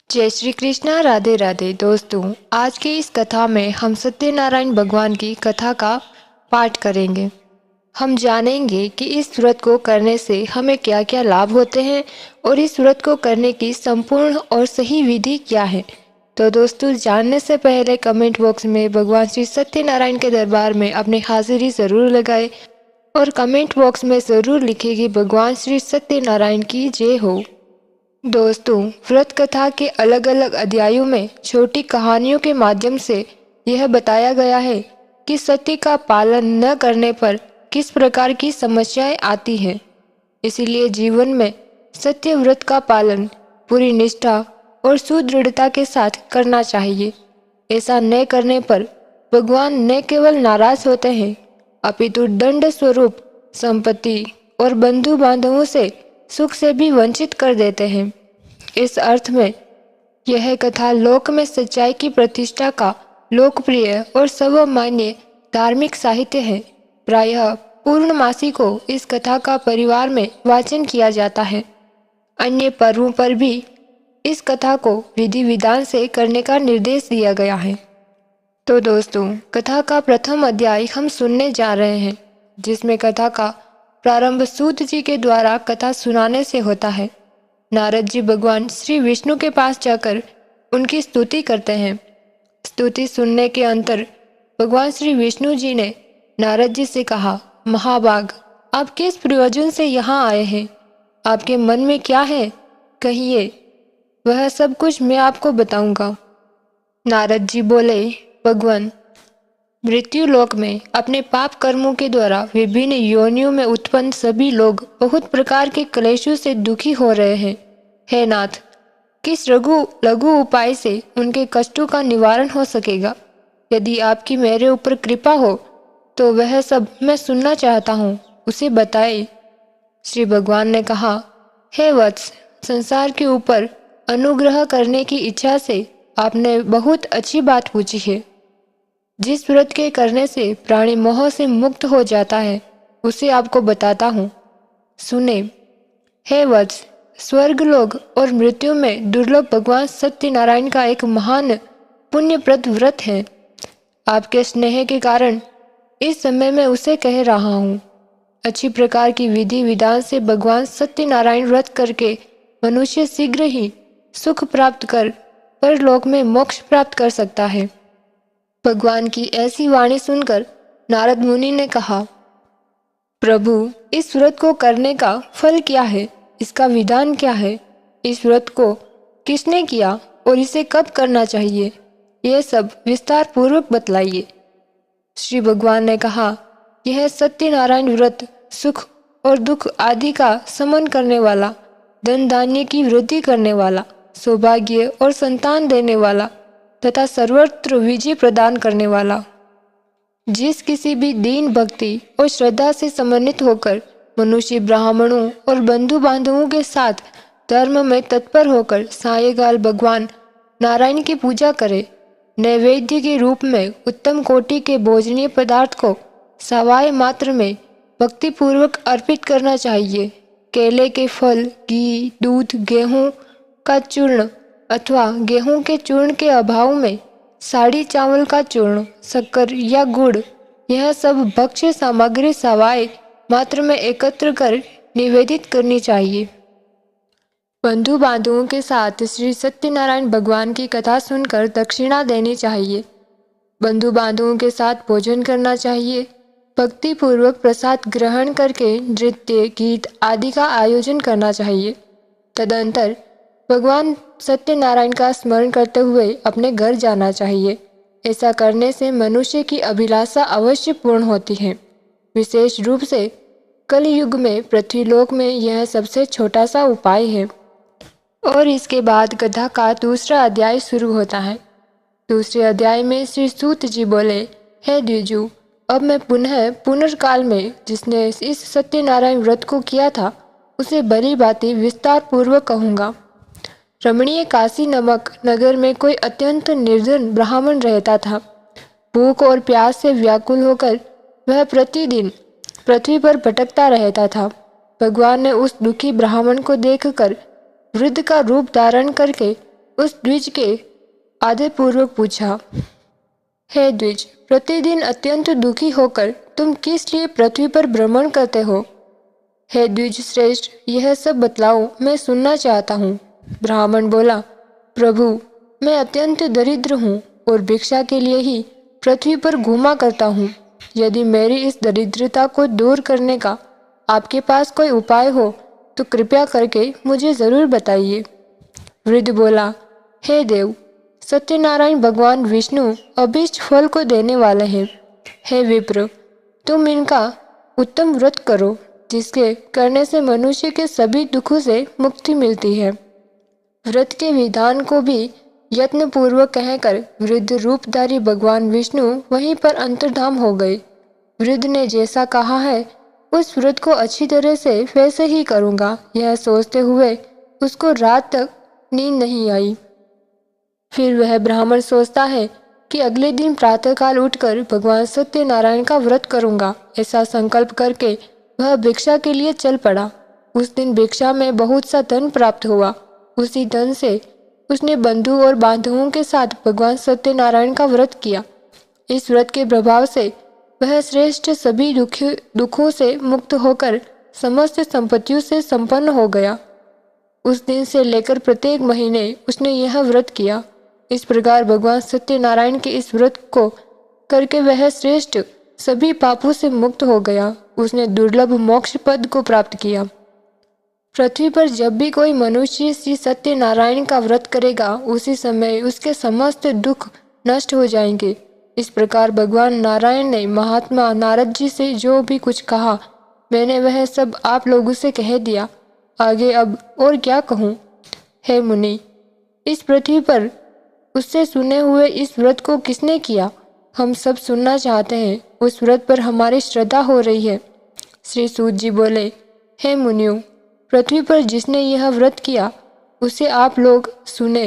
जय श्री कृष्णा। राधे राधे दोस्तों, आज की इस कथा में हम सत्यनारायण भगवान की कथा का पाठ करेंगे। हम जानेंगे कि इस व्रत को करने से हमें क्या क्या लाभ होते हैं और इस व्रत को करने की संपूर्ण और सही विधि क्या है। तो दोस्तों, जानने से पहले कमेंट बॉक्स में भगवान श्री सत्यनारायण के दरबार में अपनी हाजिरी जरूर लगाए और कमेंट बॉक्स में जरूर लिखे कि भगवान श्री सत्यनारायण की जय हो। दोस्तों, व्रत कथा के अलग अलग अध्यायों में छोटी कहानियों के माध्यम से यह बताया गया है कि सत्य का पालन न करने पर किस प्रकार की समस्याएं आती हैं। इसीलिए जीवन में सत्य व्रत का पालन पूरी निष्ठा और सुदृढ़ता के साथ करना चाहिए। ऐसा न करने पर भगवान न केवल नाराज होते हैं अपितु दंड स्वरूप संपत्ति और बंधु बांधवों से सुख से भी वंचित कर देते हैं। इस अर्थ में यह कथा लोक में सच्चाई की प्रतिष्ठा का लोकप्रिय और सर्वमान्य धार्मिक साहित्य है। प्रायः पूर्णमासी को इस कथा का परिवार में वाचन किया जाता है। अन्य पर्वों पर भी इस कथा को विधि विधान से करने का निर्देश दिया गया है। तो दोस्तों, कथा का प्रथम अध्याय हम सुनने जा रहे हैं, जिसमें कथा का प्रारंभ सूत जी के द्वारा कथा सुनाने से होता है। नारद जी भगवान श्री विष्णु के पास जाकर उनकी स्तुति करते हैं। स्तुति सुनने के अंतर भगवान श्री विष्णु जी ने नारद जी से कहा, महाभाग, आप किस प्रयोजन से यहाँ आए हैं? आपके मन में क्या है? कहिए, वह सब कुछ मैं आपको बताऊंगा। नारद जी बोले, भगवान, मृत्यु लोक में अपने पाप कर्मों के द्वारा विभिन्न योनियों में उत्पन्न सभी लोग बहुत प्रकार के क्लेशों से दुखी हो रहे हैं। हे नाथ, किस लघु उपाय से उनके कष्टों का निवारण हो सकेगा? यदि आपकी मेरे ऊपर कृपा हो तो वह सब मैं सुनना चाहता हूँ, उसे बताए। श्री भगवान ने कहा, हे वत्स, संसार के ऊपर अनुग्रह करने की इच्छा से आपने बहुत अच्छी बात पूछी है। जिस व्रत के करने से प्राणी मोह से मुक्त हो जाता है उसे आपको बताता हूँ, सुने। हे वत्स, स्वर्ग लोक और मृत्यु में दुर्लभ भगवान सत्यनारायण का एक महान पुण्यप्रद व्रत है। आपके स्नेह के कारण इस समय मैं उसे कह रहा हूँ। अच्छी प्रकार की विधि विधान से भगवान सत्यनारायण व्रत करके मनुष्य शीघ्र ही सुख प्राप्त कर परलोक में मोक्ष प्राप्त कर सकता है। भगवान की ऐसी वाणी सुनकर नारद मुनि ने कहा, प्रभु, इस व्रत को करने का फल क्या है? इसका विधान क्या है? इस व्रत को किसने किया और इसे कब करना चाहिए? यह सब विस्तार पूर्वक बतलाइए। श्री भगवान ने कहा, यह सत्यनारायण व्रत सुख और दुख आदि का समन करने वाला, धन धान्य की वृद्धि करने वाला, सौभाग्य और संतान देने वाला तथा सर्वत्र विजय प्रदान करने वाला, जिस किसी भी दीन भक्ति और श्रद्धा से समन्वित होकर मनुष्य ब्राह्मणों और बंधु बांधवों के साथ धर्म में तत्पर होकर सायकाल भगवान नारायण की पूजा करे, नैवेद्य के रूप में उत्तम कोटि के भोजनीय पदार्थ को सवाय मात्र में भक्ति पूर्वक अर्पित करना चाहिए। केले के फल, घी, दूध, गेहूं का चूर्ण अथवा गेहूं के चूर्ण के अभाव में साड़ी चावल का चूर्ण, शक्कर या गुड़, यह सब भक्ष्य सामग्री सवाय मात्र में एकत्र कर निवेदित करनी चाहिए। बंधु बांधवों के साथ श्री सत्यनारायण भगवान की कथा सुनकर दक्षिणा देनी चाहिए। बंधु बांधवों के साथ भोजन करना चाहिए। भक्ति पूर्वक प्रसाद ग्रहण करके नृत्य, गीत आदि का आयोजन करना चाहिए। तदंतर भगवान सत्यनारायण का स्मरण करते हुए अपने घर जाना चाहिए। ऐसा करने से मनुष्य की अभिलाषा अवश्य पूर्ण होती है। विशेष रूप से कलयुग में पृथ्वीलोक में यह सबसे छोटा सा उपाय है। और इसके बाद कथा का दूसरा अध्याय शुरू होता है। दूसरे अध्याय में श्री सूत जी बोले, हे द्विजु, अब मैं पुनर्काल में जिसने इस सत्यनारायण व्रत को किया था उसे भली भांति विस्तार पूर्वक कहूँगा। रमणीय काशी नमक नगर में कोई अत्यंत निर्धन ब्राह्मण रहता था। भूख और प्यास से व्याकुल होकर वह प्रतिदिन पृथ्वी पर भटकता रहता था। भगवान ने उस दुखी ब्राह्मण को देखकर वृद्ध का रूप धारण करके उस द्विज के आदरपूर्वक पूछा, हे द्विज, प्रतिदिन अत्यंत दुखी होकर तुम किस लिए पृथ्वी पर भ्रमण करते हो? हे द्विज श्रेष्ठ, यह सब बतलाओ, मैं सुनना चाहता हूँ। ब्राह्मण बोला, प्रभु, मैं अत्यंत दरिद्र हूँ और भिक्षा के लिए ही पृथ्वी पर घूमा करता हूँ। यदि मेरी इस दरिद्रता को दूर करने का आपके पास कोई उपाय हो तो कृपया करके मुझे ज़रूर बताइए। वृद्ध बोला, हे देव, सत्यनारायण भगवान विष्णु अभीष्ट फल को देने वाले हैं। हे विप्र, तुम इनका उत्तम व्रत करो, जिसके करने से मनुष्य के सभी दुखों से मुक्ति मिलती है। व्रत के विधान को भी यत्नपूर्वक कहकर वृद्ध रूपधारी भगवान विष्णु वहीं पर अंतर्धान हो गए। वृद्ध ने जैसा कहा है उस व्रत को अच्छी तरह से वैसे ही करूँगा, यह सोचते हुए उसको रात तक नींद नहीं आई। फिर वह ब्राह्मण सोचता है कि अगले दिन प्रातःकाल उठकर भगवान सत्यनारायण का व्रत करूँगा। ऐसा संकल्प करके वह भिक्षा के लिए चल पड़ा। उस दिन भिक्षा में बहुत सा धन प्राप्त हुआ। उसी धन से उसने बंधु और बांधवों के साथ भगवान सत्यनारायण का व्रत किया। इस व्रत के प्रभाव से वह श्रेष्ठ सभी दुखों से मुक्त होकर समस्त संपत्तियों से संपन्न हो गया। उस दिन से लेकर प्रत्येक महीने उसने यह व्रत किया। इस प्रकार भगवान सत्यनारायण के इस व्रत को करके वह श्रेष्ठ सभी पापों से मुक्त हो गया। उसने दुर्लभ मोक्ष पद को प्राप्त किया। पृथ्वी पर जब भी कोई मनुष्य श्री सत्यनारायण का व्रत करेगा, उसी समय उसके समस्त दुख नष्ट हो जाएंगे। इस प्रकार भगवान नारायण ने महात्मा नारद जी से जो भी कुछ कहा, मैंने वह सब आप लोगों से कह दिया। आगे अब और क्या कहूँ? हे मुनि, इस पृथ्वी पर उससे सुने हुए इस व्रत को किसने किया? हम सब सुनना चाहते हैं। उस व्रत पर हमारी श्रद्धा हो रही है। श्री सूत जी बोले, हे मुनियों, पृथ्वी पर जिसने यह व्रत किया उसे आप लोग सुने।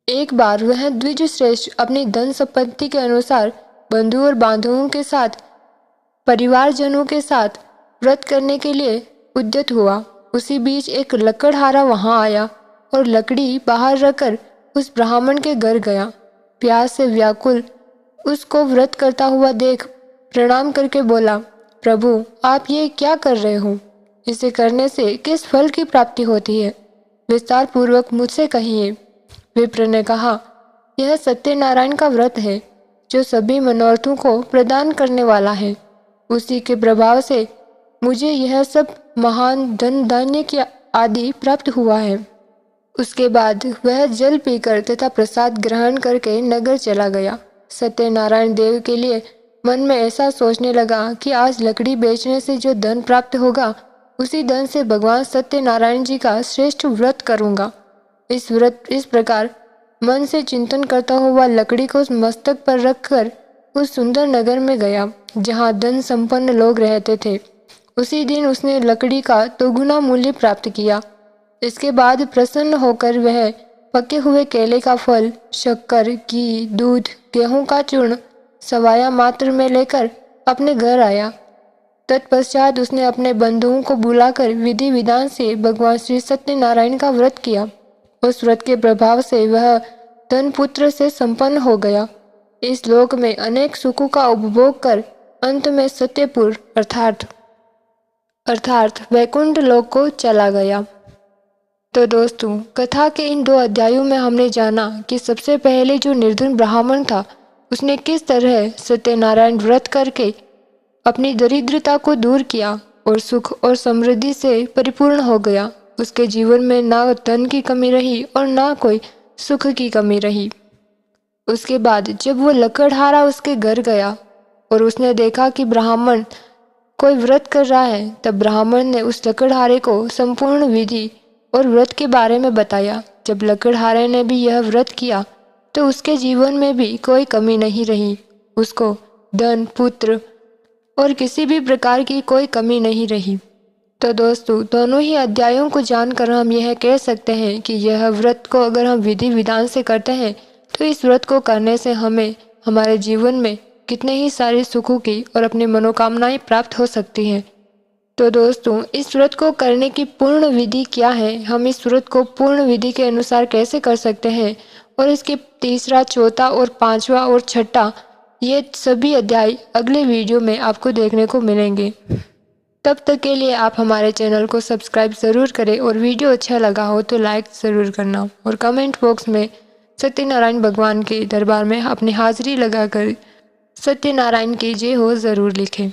एक बार वह द्विज श्रेष्ठ अपनी धन संपत्ति के अनुसार बंधु और बांधवों के साथ, परिवारजनों के साथ व्रत करने के लिए उद्यत हुआ। उसी बीच एक लकड़हारा वहां आया और लकड़ी बाहर रखकर उस ब्राह्मण के घर गया। प्यास से व्याकुल उसको व्रत करता हुआ देख प्रणाम करके बोला, प्रभु, आप ये क्या कर रहे हो? इसे करने से किस फल की प्राप्ति होती है? विस्तार पूर्वक मुझसे कहिए। विप्र ने कहा, यह सत्यनारायण का व्रत है जो सभी मनोरथों को प्रदान करने वाला है। उसी के प्रभाव से मुझे यह सब महान धन धान्य की आदि प्राप्त हुआ है। उसके बाद वह जल पीकर तथा प्रसाद ग्रहण करके नगर चला गया। सत्यनारायण देव के लिए मन में ऐसा सोचने लगा कि आज लकड़ी बेचने से जो धन प्राप्त होगा, उसी धन से भगवान सत्यनारायण जी का श्रेष्ठ व्रत करूंगा। इस प्रकार मन से चिंतन करता हुआ लकड़ी को मस्तक पर रखकर उस सुंदर नगर में गया जहाँ धन संपन्न लोग रहते थे। उसी दिन उसने लकड़ी का दोगुना मूल्य प्राप्त किया। इसके बाद प्रसन्न होकर वह पके हुए केले का फल, शक्कर, घी, दूध, गेहूं का चूर्ण सवाया मात्र में लेकर अपने घर आया। तत्पश्चात उसने अपने बंधुओं को बुलाकर विधि विधान से भगवान श्री सत्यनारायण का व्रत किया। उस व्रत के प्रभाव से वह धन पुत्र से संपन्न हो गया। इस लोक में अनेक सुखों का उपभोग कर अंत में सत्यपुर अर्थात वैकुंठ लोक को चला गया। तो दोस्तों, कथा के इन 2 अध्यायों में हमने जाना कि सबसे पहले जो निर्धन ब्राह्मण था उसने किस तरह सत्यनारायण व्रत करके अपनी दरिद्रता को दूर किया और सुख और समृद्धि से परिपूर्ण हो गया। उसके जीवन में ना धन की कमी रही और ना कोई सुख की कमी रही। उसके बाद जब वो लकड़हारा उसके घर गया और उसने देखा कि ब्राह्मण कोई व्रत कर रहा है, तब ब्राह्मण ने उस लकड़हारे को संपूर्ण विधि और व्रत के बारे में बताया। जब लकड़हारे ने भी यह व्रत किया तो उसके जीवन में भी कोई कमी नहीं रही। उसको धन, पुत्र और किसी भी प्रकार की कोई कमी नहीं रही। तो दोस्तों, दोनों ही अध्यायों को जानकर हम यह कह सकते हैं कि यह व्रत को अगर हम विधि विधान से करते हैं तो इस व्रत को करने से हमें हमारे जीवन में कितने ही सारे सुखों की और अपनी मनोकामनाएं प्राप्त हो सकती हैं। तो दोस्तों, इस व्रत को करने की पूर्ण विधि क्या है, हम इस व्रत को पूर्ण विधि के अनुसार कैसे कर सकते हैं और इसके तीसरा, चौथा और पांचवा और छठा ये सभी अध्याय अगले वीडियो में आपको देखने को मिलेंगे। तब तक के लिए आप हमारे चैनल को सब्सक्राइब ज़रूर करें और वीडियो अच्छा लगा हो तो लाइक ज़रूर करना और कमेंट बॉक्स में सत्यनारायण भगवान के दरबार में अपनी हाजिरी लगाकर सत्यनारायण की जय हो ज़रूर लिखें।